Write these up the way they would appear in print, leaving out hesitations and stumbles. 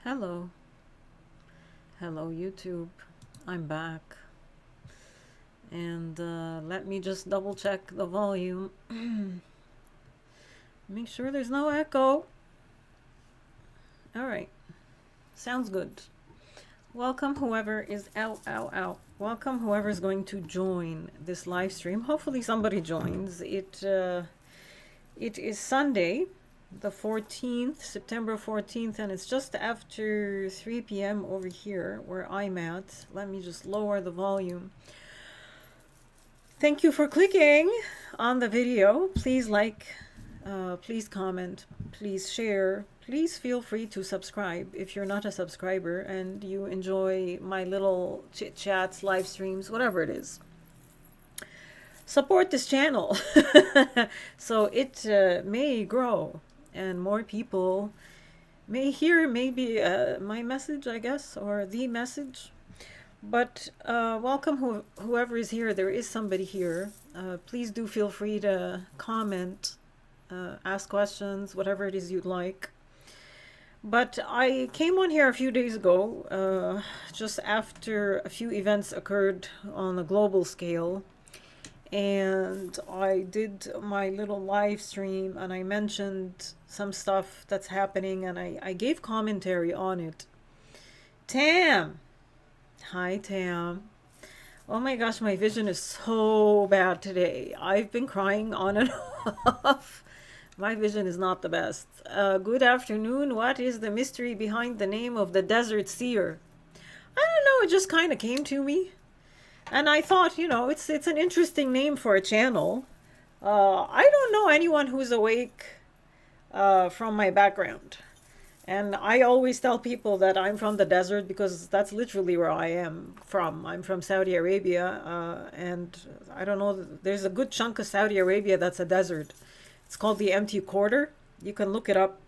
Hello. Hello, YouTube. I'm back. And let me just double check the volume. Make sure there's no echo. All right. Sounds good. Welcome, whoever is out. Welcome, whoever's going to join this live stream. Hopefully, somebody joins. It is Sunday, the 14th, September 14th, and it's just after 3 p.m. over here where I'm at. Let me just lower the volume. Thank you for clicking on the video. Please like, please comment, please share. Please feel free to subscribe if you're not a subscriber and you enjoy my little chit chats, live streams, whatever it is. Support this channel so it may grow and more people may hear maybe my message, I guess, or the message. But welcome whoever is here. There is somebody here. Please do feel free to comment, ask questions, whatever it is you'd like. But I came on here a few days ago, just after a few events occurred on a global scale. And I did my little live stream and I mentioned some stuff that's happening and I gave commentary on it. Tam! Hi, Tam. Oh my gosh, my vision is so bad today. I've been crying on and off. My vision is not the best. Good afternoon. What is the mystery behind the name of the desert seer? I don't know. It just kind of came to me. And I thought, it's an interesting name for a channel. I don't know anyone who's awake from my background. And I always tell people that I'm from the desert because that's literally where I am from. I'm from Saudi Arabia, and I don't know, there's a good chunk of Saudi Arabia that's a desert. It's called the Empty Quarter. You can look it up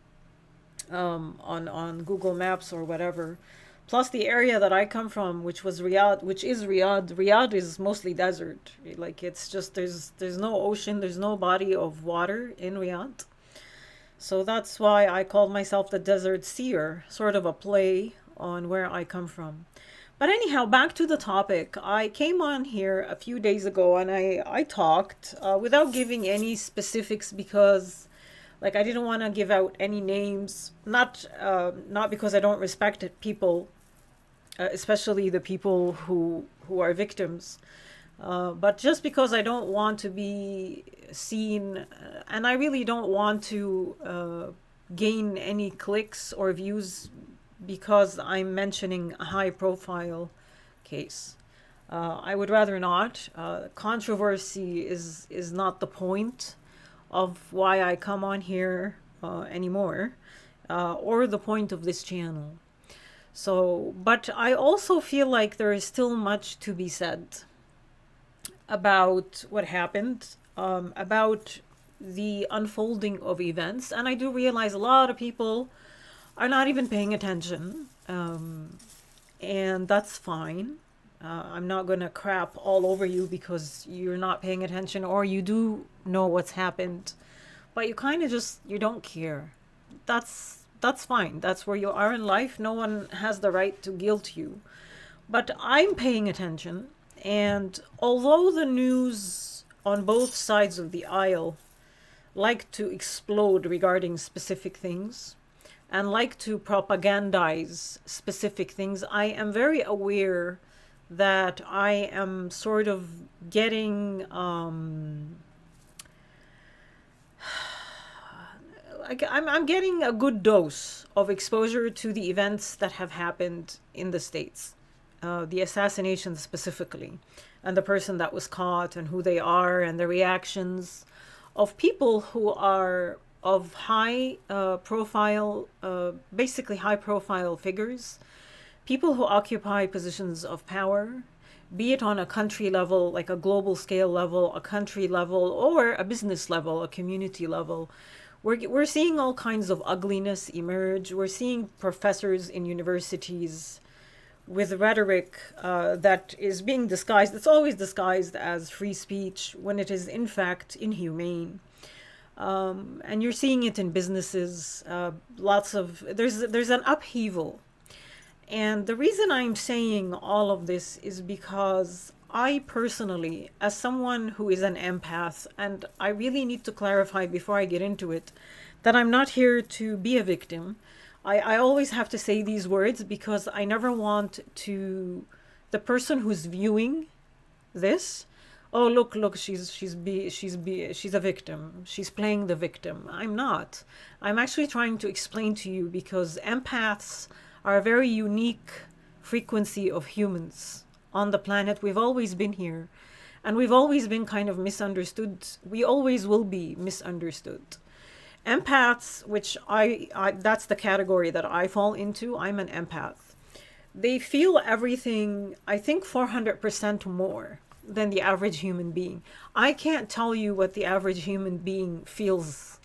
on Google Maps or whatever. Plus the area that I come from, which is Riyadh. Riyadh is mostly desert. Like it's just there's no ocean, there's no body of water in Riyadh. So that's why I called myself the Desert Seer, sort of a play on where I come from. But anyhow, back to the topic. I came on here a few days ago and I talked without giving any specifics because like I didn't want to give out any names, not because I don't respect people, especially the people who are victims. But just because I don't want to be seen, and I really don't want to gain any clicks or views because I'm mentioning a high profile case. I would rather not. Controversy is not the point of why I come on here anymore, or the point of this channel. So, but I also feel like there is still much to be said about what happened, about the unfolding of events. And I do realize a lot of people are not even paying attention. And that's fine. I'm not going to crap all over you because you're not paying attention or you do know what's happened, but you kind of just, you don't care. That's fine. That's where you are in life. No one has the right to guilt you. But I'm paying attention. And although the news on both sides of the aisle like to explode regarding specific things and like to propagandize specific things, I am very aware that I am sort of getting I'm getting a good dose of exposure to the events that have happened in the States, the assassination specifically, and the person that was caught and who they are and the reactions of people who are of high profile, basically high profile figures, people who occupy positions of power, be it on a country level, like a global scale level, a country level, or a business level, a community level. We're seeing all kinds of ugliness emerge. We're seeing professors in universities with rhetoric that is being disguised. It's always disguised as free speech when it is in fact inhumane. And you're seeing it in businesses. Lots of there's an upheaval, and the reason I'm saying all of this is because I personally, as someone who is an empath, and I really need to clarify before I get into it, that I'm not here to be a victim. I always have to say these words because I never want to, the person who's viewing this, oh look, she's a victim, she's playing the victim. I'm not. I'm actually trying to explain to you because empaths are a very unique frequency of humans on the planet. We've always been here, and we've always been kind of misunderstood. We always will be misunderstood. Empaths, which I that's the category that I fall into. I'm an empath. They feel everything, I think, 400% more than the average human being. I can't tell you what the average human being feels.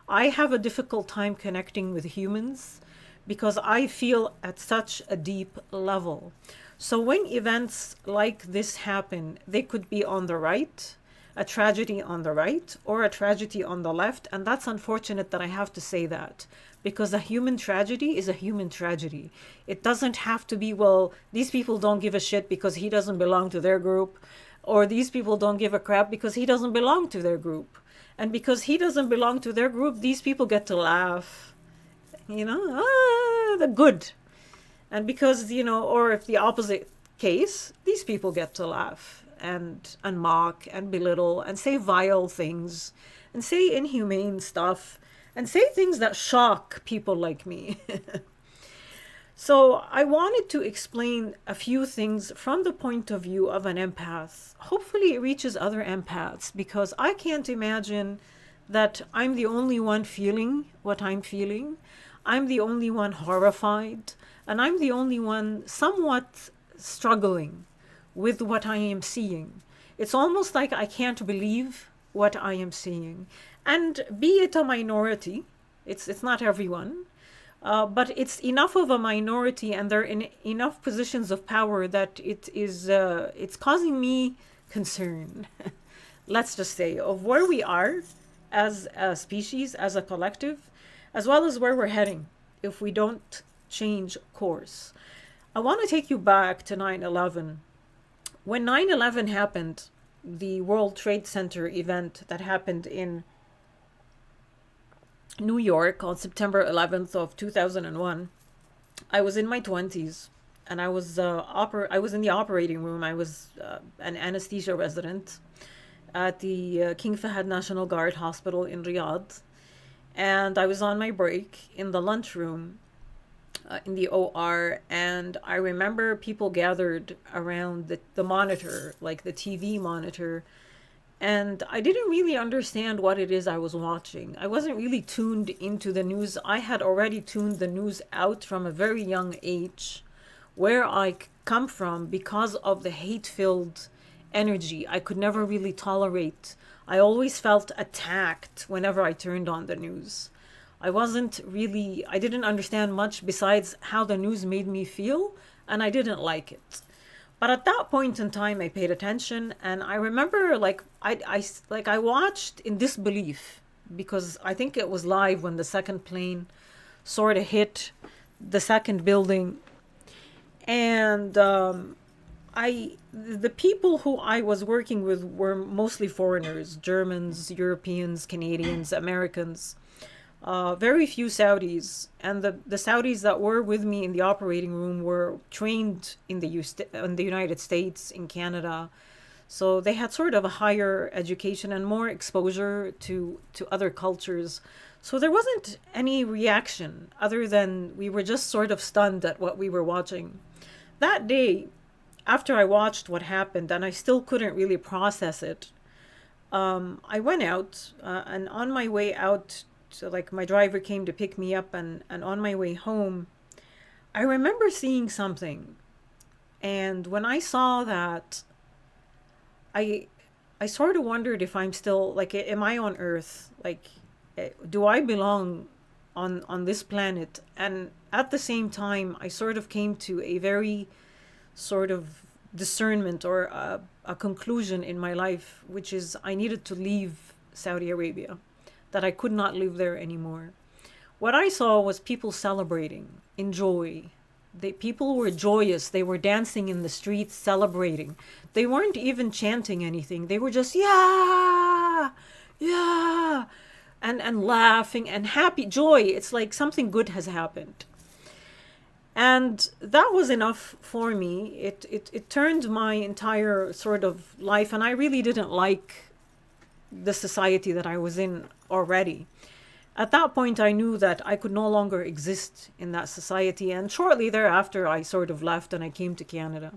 I have a difficult time connecting with humans because I feel at such a deep level. So when events like this happen, they could be on the right, a tragedy on the right, or a tragedy on the left. And that's unfortunate that I have to say that because a human tragedy is a human tragedy. It doesn't have to be, well, these people don't give a shit because he doesn't belong to their group, or these people don't give a crap because he doesn't belong to their group. And because he doesn't belong to their group, these people get to laugh. The good. And because, or if the opposite case, these people get to laugh and mock and belittle and say vile things and say inhumane stuff and say things that shock people like me. So I wanted to explain a few things from the point of view of an empath. Hopefully it reaches other empaths because I can't imagine that I'm the only one feeling what I'm feeling. I'm the only one horrified, and I'm the only one somewhat struggling with what I am seeing. It's almost like I can't believe what I am seeing. And be it a minority, it's not everyone, but it's enough of a minority, and they're in enough positions of power that it's causing me concern. Let's just say of where we are as a species, as a collective, as well as where we're heading if we don't change course. I want to take you back to 9/11. When 9/11 happened, the World Trade Center event that happened in New York on September 11th of 2001, I was in my 20s, and I was in the operating room. I was an anesthesia resident at the King Fahd National Guard Hospital in Riyadh, and I was on my break in the lunchroom in the OR, and I remember people gathered around the monitor, like the TV monitor, and I didn't really understand what it is I was watching. I wasn't really tuned into the news. I had already tuned the news out from a very young age, where I come from, because of the hate-filled energy I could never really tolerate. I always felt attacked whenever I turned on the news. I didn't understand much besides how the news made me feel, and I didn't like it. But at that point in time, I paid attention, and I remember, I watched in disbelief because I think it was live when the second plane sort of hit the second building, and the people who I was working with were mostly foreigners: Germans, Europeans, Canadians, Americans. Very few Saudis, and the Saudis that were with me in the operating room were trained in the United States, in Canada, so they had sort of a higher education and more exposure to other cultures. So there wasn't any reaction other than we were just sort of stunned at what we were watching. That day, after I watched what happened, and I still couldn't really process it, I went out, and on my way out, so like my driver came to pick me up, and on my way home, I remember seeing something. And when I saw that, I I sort of wondered if I'm still like, am I on Earth? Like, do I belong on this planet? And at the same time, I sort of came to a very sort of discernment, or a conclusion in my life, which is I needed to leave Saudi Arabia. that I could not live there anymore. What I saw was people celebrating in joy. People were joyous. They were dancing in the streets, celebrating. They weren't even chanting anything. They were just, yeah, yeah, and laughing and happy, joy. It's like something good has happened. And that was enough for me. It turned my entire sort of life, and I really didn't like the society that I was in already. At that point, I knew that I could no longer exist in that society, and shortly thereafter, I sort of left and I came to Canada.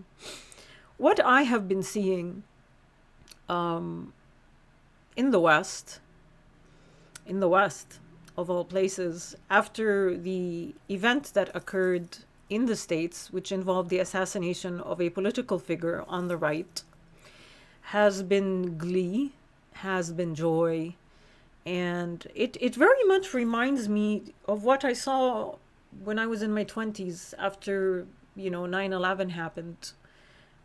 What I have been seeing in the West, in the West of all places, after the event that occurred in the States, which involved the assassination of a political figure on the right, has been glee, has been joy, and it very much reminds me of what I saw when I was in my 20s after, 9/11 happened.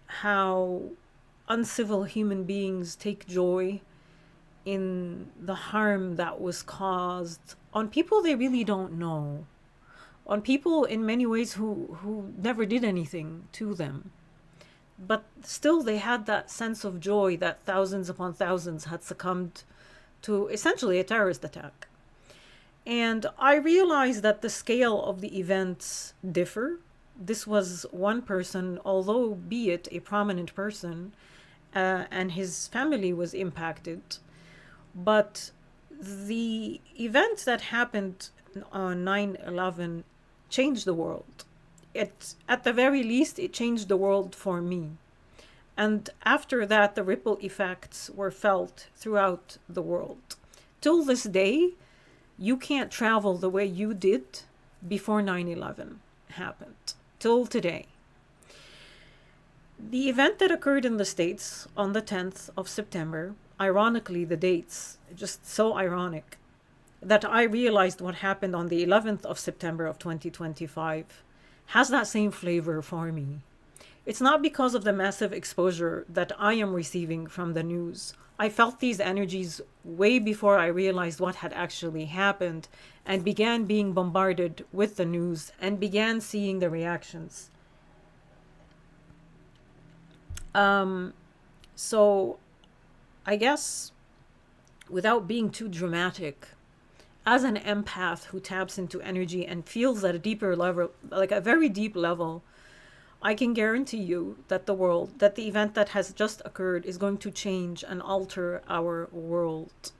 How uncivil human beings take joy in the harm that was caused on people they really don't know, on people in many ways who never did anything to them. But still, they had that sense of joy that thousands upon thousands had succumbed to essentially a terrorist attack. And I realized that the scale of the events differ. This was one person, although be it a prominent person, and his family was impacted. But the event that happened on 9/11 changed the world. At the very least, it changed the world for me. And after that, the ripple effects were felt throughout the world. Till this day, you can't travel the way you did before 9/11 happened. Till today. The event that occurred in the States on the 10th of September, ironically, the dates, just so ironic, that I realized what happened on the 11th of September of 2025, has that same flavor for me. It's not because of the massive exposure that I am receiving from the news. I felt these energies way before I realized what had actually happened and began being bombarded with the news and began seeing the reactions. So I guess without being too dramatic, as an empath who taps into energy and feels at a deeper level, like a very deep level, I can guarantee you that the event that has just occurred is going to change and alter our world.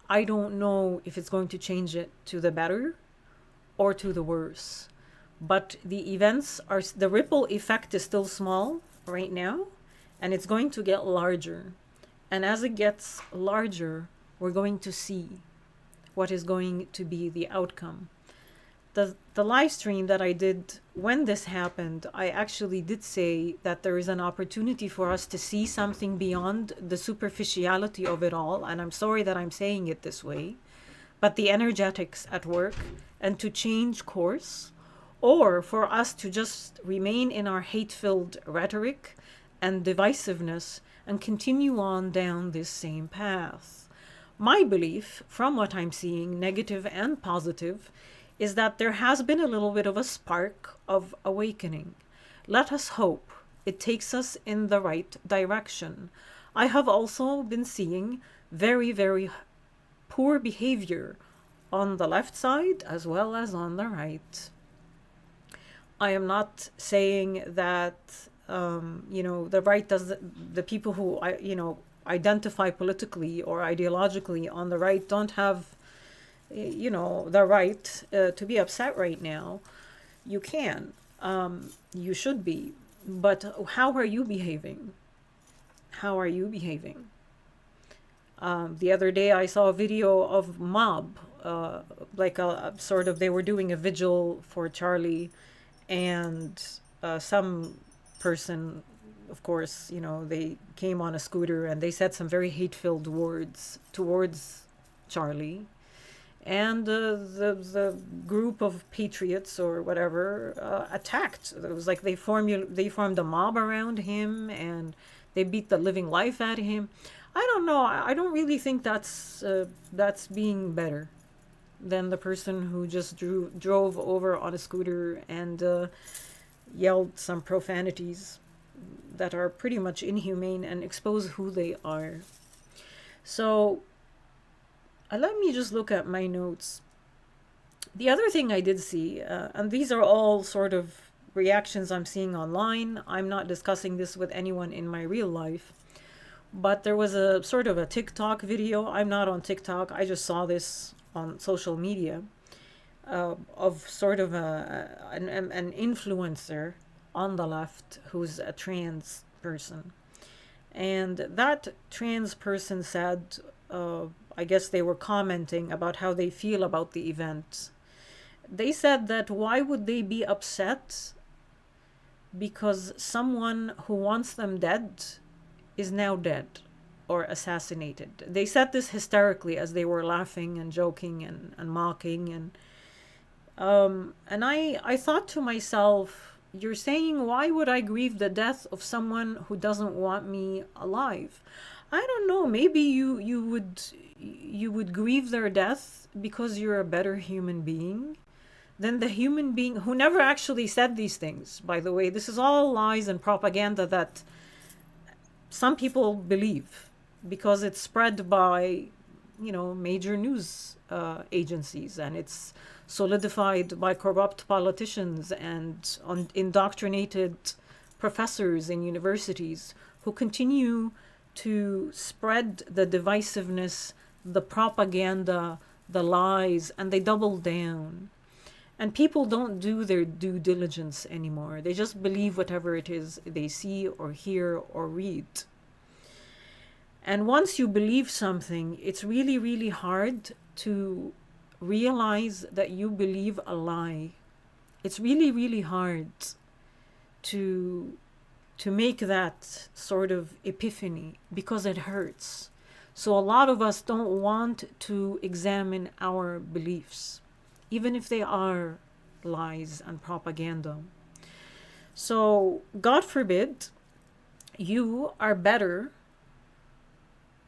I don't know if it's going to change it to the better or to the worse, but the ripple effect is still small right now, and it's going to get larger. And as it gets larger, we're going to see what is going to be the outcome. The live stream that I did when this happened, I actually did say that there is an opportunity for us to see something beyond the superficiality of it all, and I'm sorry that I'm saying it this way, but the energetics at work, and to change course, or for us to just remain in our hate-filled rhetoric and divisiveness and continue on down this same path. My belief, from what I'm seeing, negative and positive, is that there has been a little bit of a spark of awakening. Let us hope it takes us in the right direction. I have also been seeing very, very poor behavior on the left side as well as on the right. I am not saying that, the right does, the people who, identify politically or ideologically on the right don't have the right to be upset right now. You can. You should be. But how are you behaving? How are you behaving? The other day I saw a video of mob, like a sort of, they were doing a vigil for Charlie, and some person, of course, they came on a scooter and they said some very hate-filled words towards Charlie. And the group of patriots or whatever attacked. It was like they formed a mob around him, and they beat the living life out of him. I don't know. I don't really think that's being better than the person who just drove over on a scooter and yelled some profanities that are pretty much inhumane and expose who they are. So let me just look at my notes. The other thing I did see, and these are all sort of reactions I'm seeing online. I'm not discussing this with anyone in my real life, but there was a sort of a TikTok video. I'm not on TikTok. I just saw this on social media of sort of an influencer on the left who's a trans person. And that trans person said, I guess they were commenting about how they feel about the event. They said that why would they be upset because someone who wants them dead is now dead or assassinated. They said this hysterically as they were laughing and joking and mocking. And I thought to myself, you're saying, why would I grieve the death of someone who doesn't want me alive? I don't know. Maybe you would grieve their death because you're a better human being than the human being who never actually said these things. By the way, this is all lies and propaganda that some people believe because it's spread by, major news agencies, and it's solidified by corrupt politicians and indoctrinated professors in universities who continue to spread the divisiveness, the propaganda, the lies, and they double down. And people don't do their due diligence anymore. They just believe whatever it is they see or hear or read. And once you believe something, it's really, really hard to realize that you believe a lie. It's really, really hard to make that sort of epiphany because it hurts. So a lot of us don't want to examine our beliefs, even if they are lies and propaganda. So, God forbid, you are better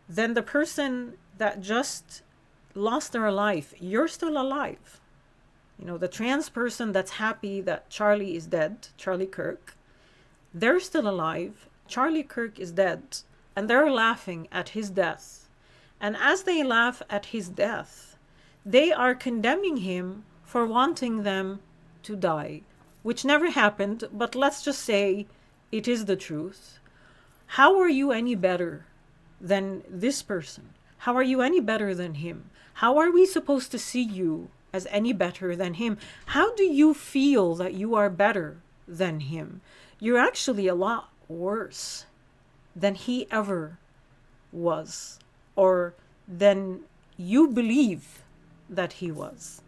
than the person that just lost their life. You're still alive. The trans person that's happy that Charlie is dead, Charlie Kirk, they're still alive. Charlie Kirk is dead, and they're laughing at his death. And as they laugh at his death, they are condemning him for wanting them to die, which never happened, but let's just say it is the truth. How are you any better than this person? How are you any better than him? How are we supposed to see you as any better than him? How do you feel that you are better than him? You're actually a lot worse than he ever was, or than you believe that he was.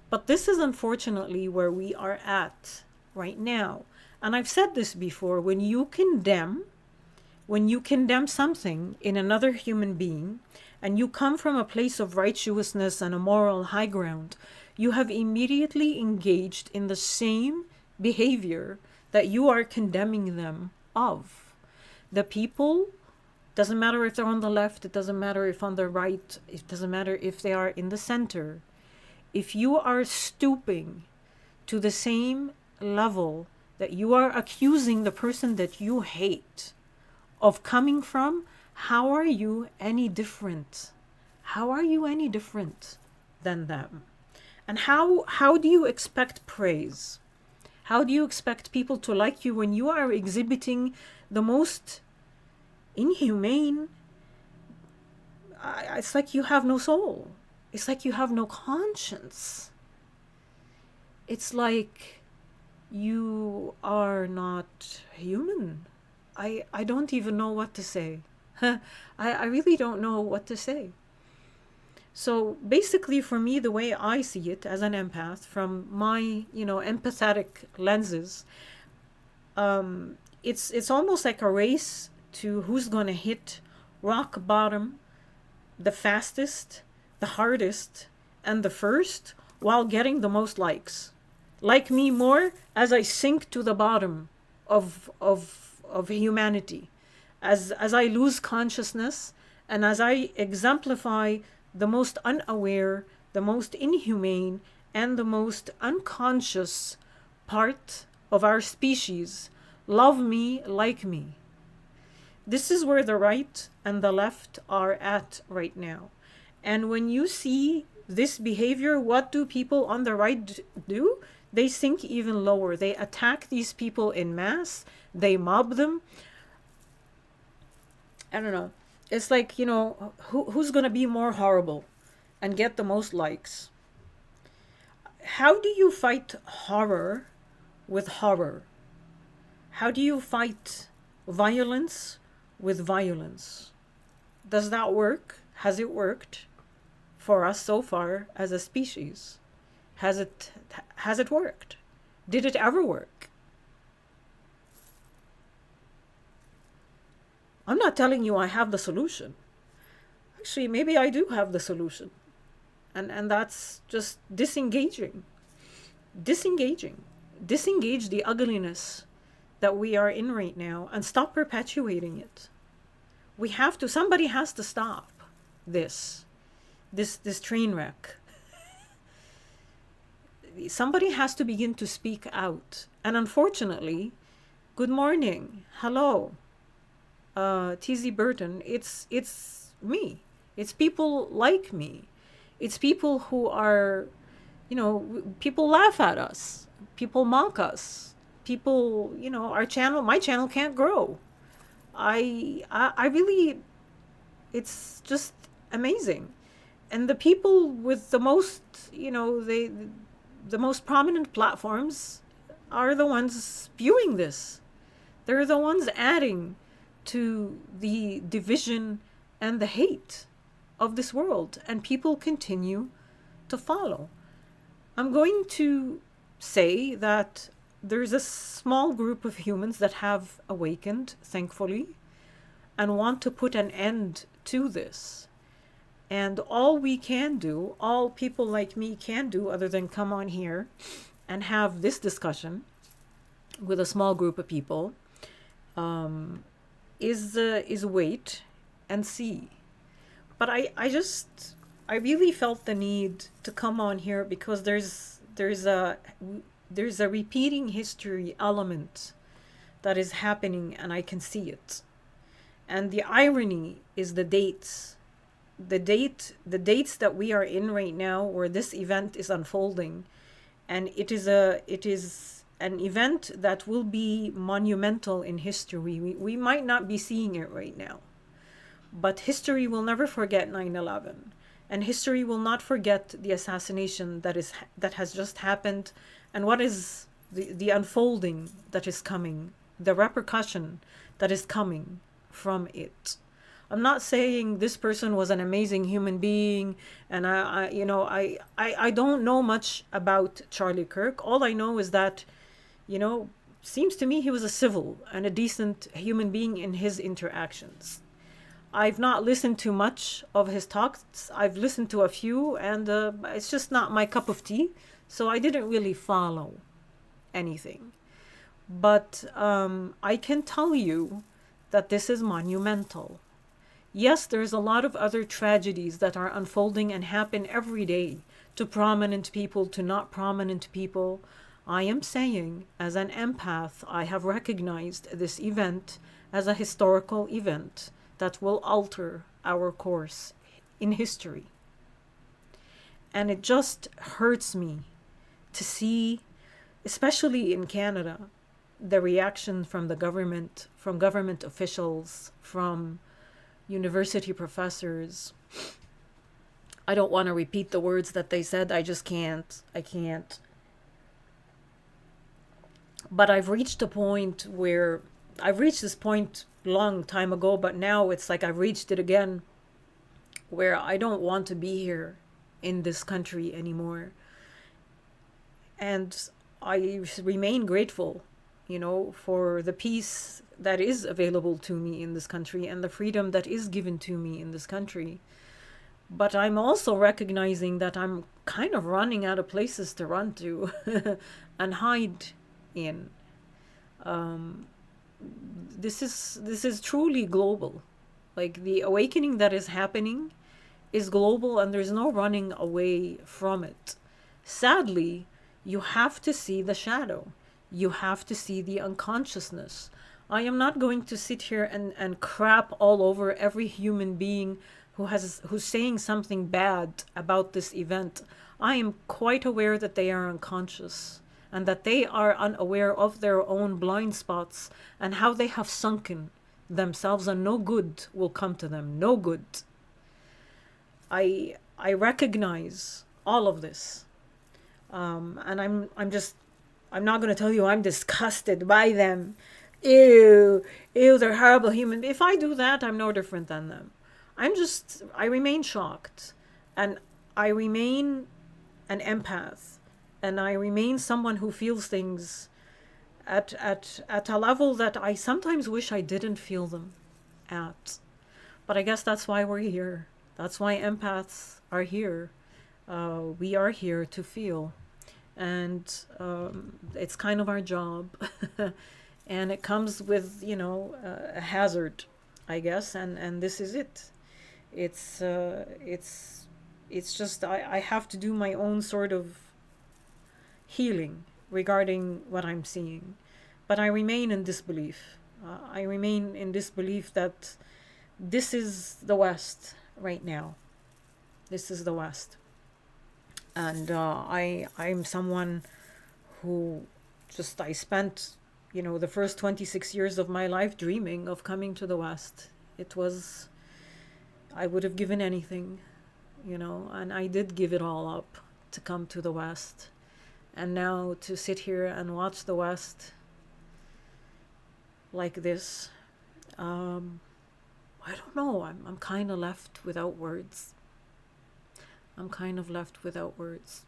But this is unfortunately where we are at right now. And I've said this before, when you condemn something in another human being, and you come from a place of righteousness and a moral high ground, you have immediately engaged in the same behavior that you are condemning them of. The people, doesn't matter if they're on the left, it doesn't matter if on the right, it doesn't matter if they are in the center. If you are stooping to the same level that you are accusing the person that you hate of coming from, how are you any different? How are you any different than them? And how do you expect praise? How do you expect people to like you when you are exhibiting the most inhumane? It's like you have no soul. It's like you have no conscience. It's like you are not human. I don't even know what to say. I really don't know what to say. So basically for me, the way I see it as an empath from my, empathetic lenses, it's almost like a race to who's going to hit rock bottom the fastest, the hardest, and the first while getting the most likes. Like me more as I sink to the bottom of humanity, as I lose consciousness and as I exemplify the most unaware, the most inhumane, and the most unconscious part of our species, love me, like me. This is where the right and the left are at right now. And when you see this behavior, what do people on the right do? They sink even lower. They attack these people in mass, they mob them. I don't know. It's like, who's going to be more horrible and get the most likes? How do you fight horror with horror? How do you fight violence with violence? Does that work? Has it worked for us so far as a species? Has it worked? Did it ever work? I'm not telling you I have the solution. Actually, maybe I do have the solution. And that's just disengaging. Disengage the ugliness that we are in right now and stop perpetuating it. Somebody has to stop this train wreck. Somebody has to begin to speak out. And unfortunately, good morning, hello, TZ Burton, it's me. It's people like me. It's people who are, people laugh at us. People mock us. People, my channel can't grow. I really, it's just amazing. And the people with the most, the most prominent platforms are the ones spewing this. They're the ones adding to the division and the hate of this world, and people continue to follow. I'm going to say that there's a small group of humans that have awakened, thankfully, and want to put an end to this. And all we can do, all people like me can do, other than come on here and have this discussion with a small group of people, is wait and see. But I really felt the need to come on here because there's a repeating history element that is happening, and I can see it. And the irony is the dates. The dates that we are in right now, where this event is unfolding, and it is an event that will be monumental in history. We might not be seeing it right now, but history will never forget 9/11, and history will not forget the assassination that has just happened, and what is the unfolding that is coming, the repercussion that is coming from it. I'm not saying this person was an amazing human being, and I don't know much about Charlie Kirk. All I know is that, seems to me he was a civil and a decent human being in his interactions. I've not listened to much of his talks. I've listened to a few, and it's just not my cup of tea, so I didn't really follow anything. But I can tell you that this is monumental. Yes, there's a lot of other tragedies that are unfolding and happen every day to prominent people, to not prominent people. I am saying, as an empath, I have recognized this event as a historical event that will alter our course in history. And it just hurts me to see, especially in Canada, the reaction from the government, from government officials, from university professors. I don't want to repeat the words that they said. I just can't. I can't. But I've reached this point long time ago, but now it's like I've reached it again, where I don't want to be here in this country anymore. And I remain grateful, for the peace that is available to me in this country and the freedom that is given to me in this country. But I'm also recognizing that I'm kind of running out of places to run to and hide in. this is truly global. Like the awakening that is happening is global, and there's no running away from it. Sadly, you have to see the shadow. You have to see the unconsciousness. I am not going to sit here and crap all over every human being who's saying something bad about this event. I am quite aware that they are unconscious and that they are unaware of their own blind spots and how they have sunken themselves, and no good will come to them. No good. I recognize all of this, and I'm not going to tell you I'm disgusted by them. Ew, ew, they're horrible human. If I do that, I'm no different than them. I remain shocked, and I remain an empath, and I remain someone who feels things at a level that I sometimes wish I didn't feel them at. But I guess that's why we're here. That's why empaths are here. We are here to feel. And it's kind of our job. And it comes with, a hazard, I guess. And this is it. It's just I have to do my own sort of healing regarding what I'm seeing. But I remain in disbelief. I remain in disbelief that this is the West right now. This is the West. And I'm someone who I spent, the first 26 years of my life dreaming of coming to the West. I would have given anything, and I did give it all up to come to the West. And now to sit here and watch the West like this, I don't know. I'm kind of left without words. I'm kind of left without words.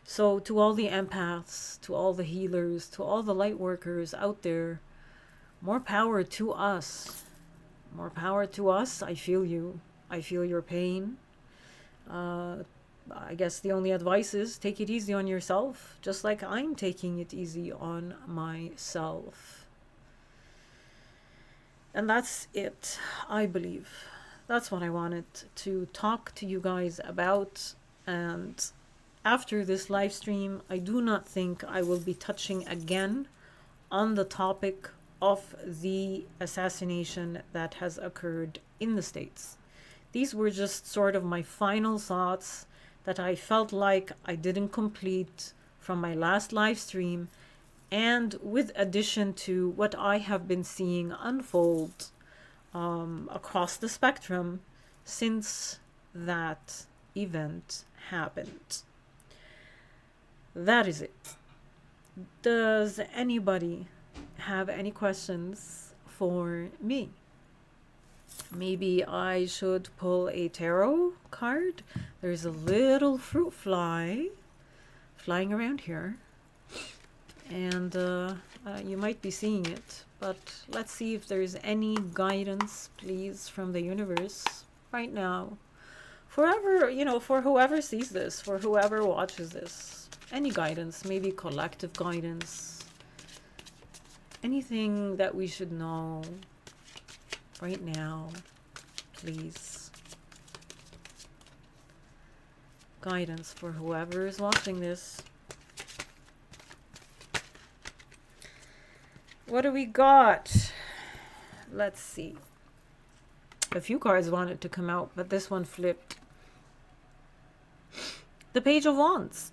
So to all the empaths, to all the healers, to all the light workers out there, more power to us. More power to us. I feel you. I feel your pain. I guess the only advice is take it easy on yourself, just like I'm taking it easy on myself. And that's it, I believe. That's what I wanted to talk to you guys about. And after this live stream, I do not think I will be touching again on the topic of the assassination that has occurred in the States. These were just sort of my final thoughts that I felt like I didn't complete from my last live stream, and with addition to what I have been seeing unfold across the spectrum since that event happened. That is it. Does anybody have any questions for me? Maybe I should pull a tarot card. There's a little fruit fly flying around here, and you might be seeing it, but let's see if there's any guidance, please, from the universe right now. For whoever sees this, for whoever watches this, any guidance, maybe collective guidance, anything that we should know right now, please. Guidance for whoever is watching this. What do we got? Let's see. A few cards wanted to come out, but this one flipped. The Page of Wands.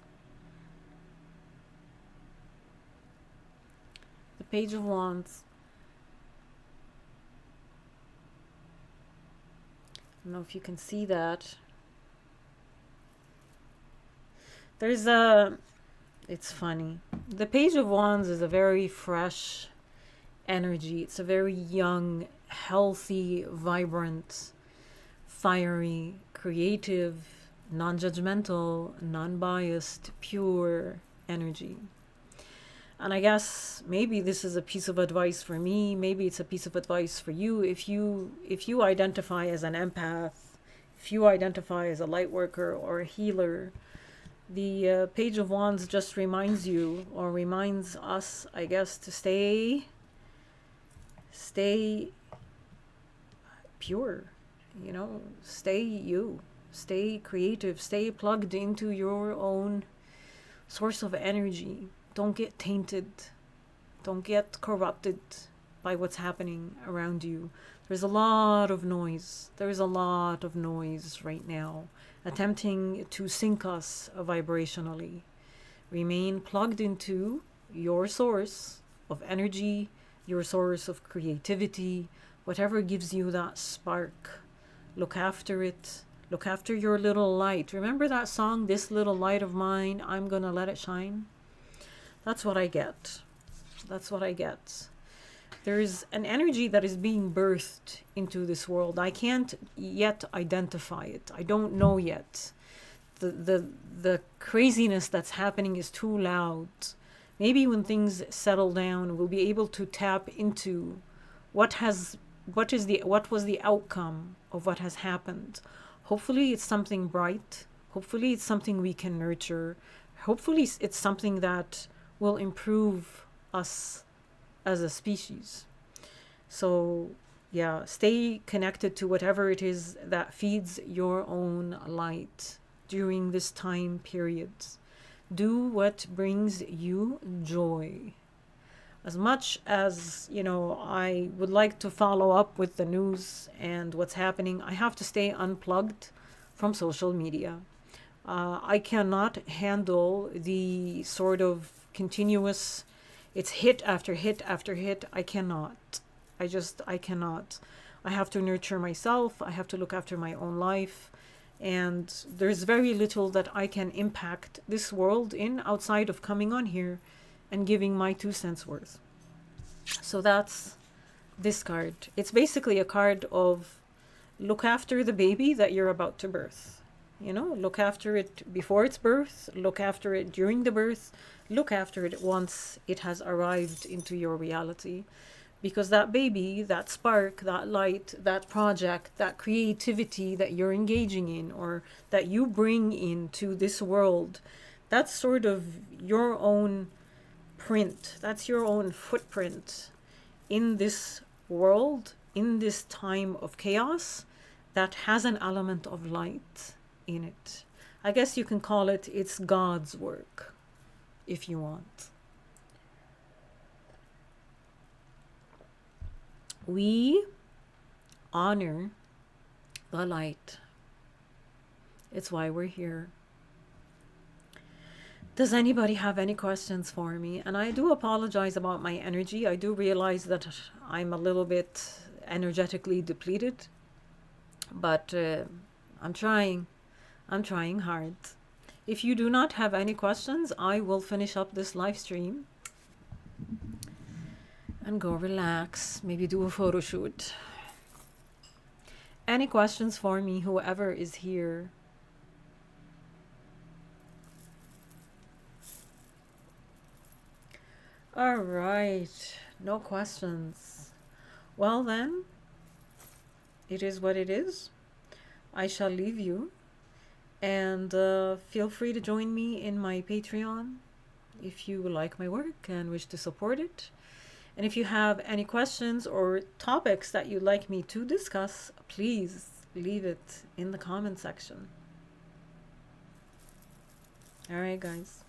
The Page of Wands. I don't know if you can see that. It's funny. The Page of Wands is a very fresh energy. It's a very young, healthy, vibrant, fiery, creative, non-judgmental, non-biased, pure energy. And I guess maybe this is a piece of advice for me. Maybe it's a piece of advice for you. If you identify as an empath, if you identify as a light worker or a healer, the Page of Wands just reminds you, or reminds us, I guess, to stay Stay pure, you know, stay you, stay creative, stay plugged into your own source of energy. Don't get tainted, don't get corrupted by what's happening around you. There's a lot of noise. There's a lot of noise right now attempting to sync us vibrationally. Remain plugged into your source of energy, your source of creativity, whatever gives you that spark. Look after it. Look after your little light. Remember that song, This Little Light of Mine, I'm gonna let it shine? That's what I get. That's what I get. There's an energy that is being birthed into this world. I can't yet identify it. I don't know yet. The craziness that's happening is too loud. Maybe when things settle down, we'll be able to tap into what was the outcome of what has happened. Hopefully it's something bright. Hopefully it's something we can nurture. Hopefully it's something that will improve us as a species. So yeah, stay connected to whatever it is that feeds your own light during this time period. Do what brings you joy. As much as, you know, I would like to follow up with the news and what's happening, I have to stay unplugged from social media. I cannot handle the sort of continuous, it's hit after hit after hit. I cannot. I cannot. I have to nurture myself. I have to look after my own life. And there's very little that I can impact this world in outside of coming on here and giving my 2 cents worth. So that's this card. It's basically a card of look after the baby that you're about to birth. You know, look after it before its birth, look after it during the birth, look after it once it has arrived into your reality. Because that baby, that spark, that light, that project, that creativity that you're engaging in or that you bring into this world, that's sort of your own print. That's your own footprint in this world, in this time of chaos that has an element of light in it. I guess you can call it, it's God's work, if you want. We honor the light. It's why we're here. Does anybody have any questions for me? And I do apologize about my energy. I do realize that I'm a little bit energetically depleted, but I'm trying. I'm trying hard. If you do not have any questions, I will finish up this live stream and go relax, maybe do a photo shoot. Any questions for me, whoever is here? All right, no questions. Well then, it is what it is. I shall leave you, and feel free to join me in my Patreon if you like my work and wish to support it. And if you have any questions or topics that you'd like me to discuss, please leave it in the comment section. All right, guys.